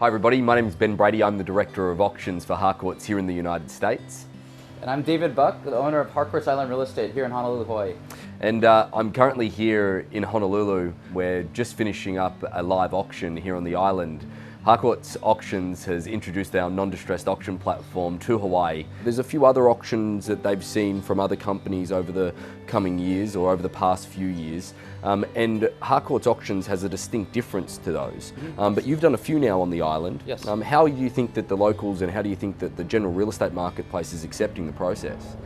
Hi everybody, my name is Ben Brady. I'm the Director of Auctions for Harcourts here in the United States. And I'm David Buck, the owner of Harcourts Island Real Estate here in Honolulu, Hawaii. And I'm currently here in Honolulu. We're just finishing up a live auction here on the island. Harcourts Auctions has introduced our non-distressed auction platform to Hawaii. There's a few other auctions that they've seen from other companies over the coming years or over the past few years. And Harcourts Auctions has a distinct difference to those. But you've done a few now on the island. Yes. How do you think that the locals and how do you think that the general real estate marketplace is accepting the process?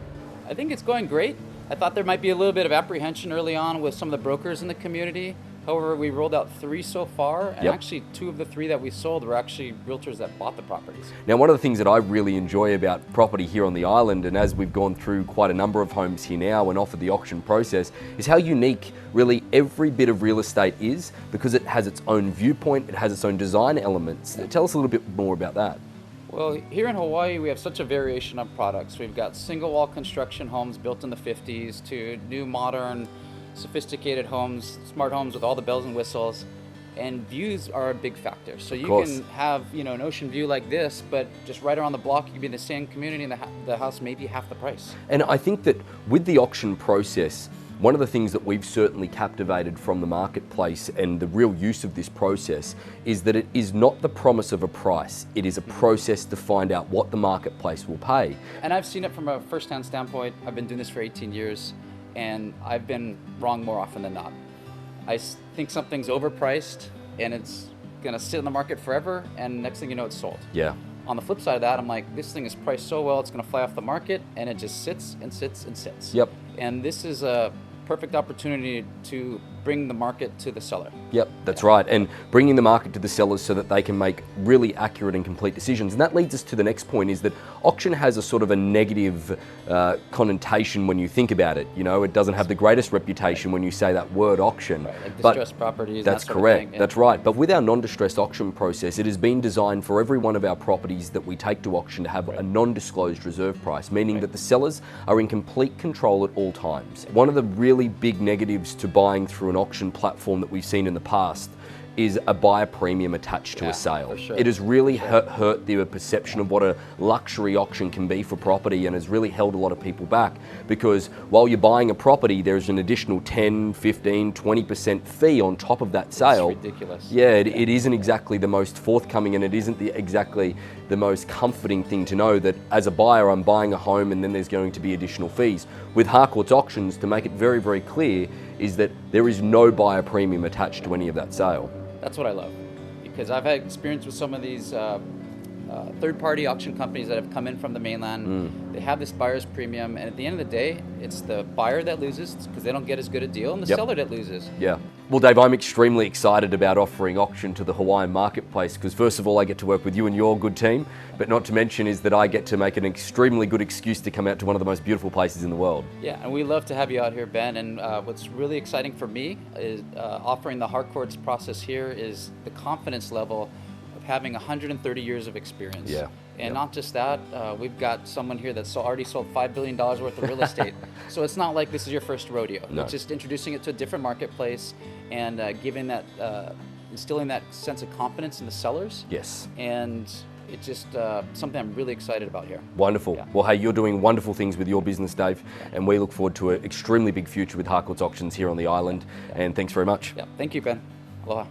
I think it's going great. I thought there might be a little bit of apprehension early on with some of the brokers in the community. However, we rolled out 3 so far, and actually 2 of the 3 that we sold were actually realtors that bought the properties. Now, one of the things that I really enjoy about property here on the island, and as we've gone through quite a number of homes here now and offered the auction process, is how unique really every bit of real estate is, because it has its own viewpoint, it has its own design elements. Tell us a little bit more about that. Well, here in Hawaii, we have such a variation of products. We've got single wall construction homes built in the 50s to new modern sophisticated homes, smart homes with all the bells and whistles, and views are a big factor. So you can have, an ocean view like this, but just right around the block, you can be in the same community and the house may be half the price. And I think that with the auction process, one of the things that we've certainly captivated from the marketplace and the real use of this process is that it is not the promise of a price. It is a process to find out what the marketplace will pay. And I've seen it from a first-hand standpoint. I've been doing this for 18 years. And I've been wrong more often than not. I think something's overpriced and it's gonna sit in the market forever, and next thing you know, it's sold. Yeah. On the flip side of that, I'm like, this thing is priced so well, it's gonna fly off the market, and it just sits and sits and sits. Yep. And this is a perfect opportunity to bring the market to the seller. Yep, that's right. And bringing the market to the sellers so that they can make really accurate and complete decisions. And that leads us to the next point, is that auction has a sort of a negative connotation when you think about it. It doesn't have the greatest reputation when you say that word auction. Right, like distressed properties. That's that sort correct. Of thing. That's right. But with our non-distressed auction process, it has been designed for every one of our properties that we take to auction to have a non-disclosed reserve price, meaning that the sellers are in complete control at all times. One of the really big negatives to buying through an auction platform that we've seen in the past is a buyer premium attached to a sale. For sure. It has really hurt the perception of what a luxury auction can be for property, and has really held a lot of people back, because while you're buying a property, there's an additional 10, 15, 20% fee on top of that sale. It's ridiculous. Yeah, it isn't exactly the most forthcoming, and it isn't exactly the most comforting thing to know that as a buyer, I'm buying a home and then there's going to be additional fees. With Harcourts Auctions, to make it very, very clear, is that there is no buyer premium attached to any of that sale. That's what I love, because I've had experience with some of these third-party auction companies that have come in from the mainland. They have this buyer's premium, and at the end of the day, it's the buyer that loses because they don't get as good a deal, and the seller that loses. Yeah. Well, Dave, I'm extremely excited about offering auction to the Hawaiian marketplace, because first of all, I get to work with you and your good team, but not to mention is that I get to make an extremely good excuse to come out to one of the most beautiful places in the world. Yeah, and we love to have you out here, Ben. And what's really exciting for me is offering the Harcourts process here is the confidence level of having 130 years of experience. Yeah. And not just that, we've got someone here that's already sold $5 billion worth of real estate. So it's not like this is your first rodeo. No. It's just introducing it to a different marketplace and giving that, instilling that sense of confidence in the sellers. Yes. And it's just something I'm really excited about here. Wonderful. Yeah. Well, hey, you're doing wonderful things with your business, Dave, and we look forward to an extremely big future with Harcourts Auctions here on the island. And thanks very much. Yeah. Thank you, Ben. Aloha.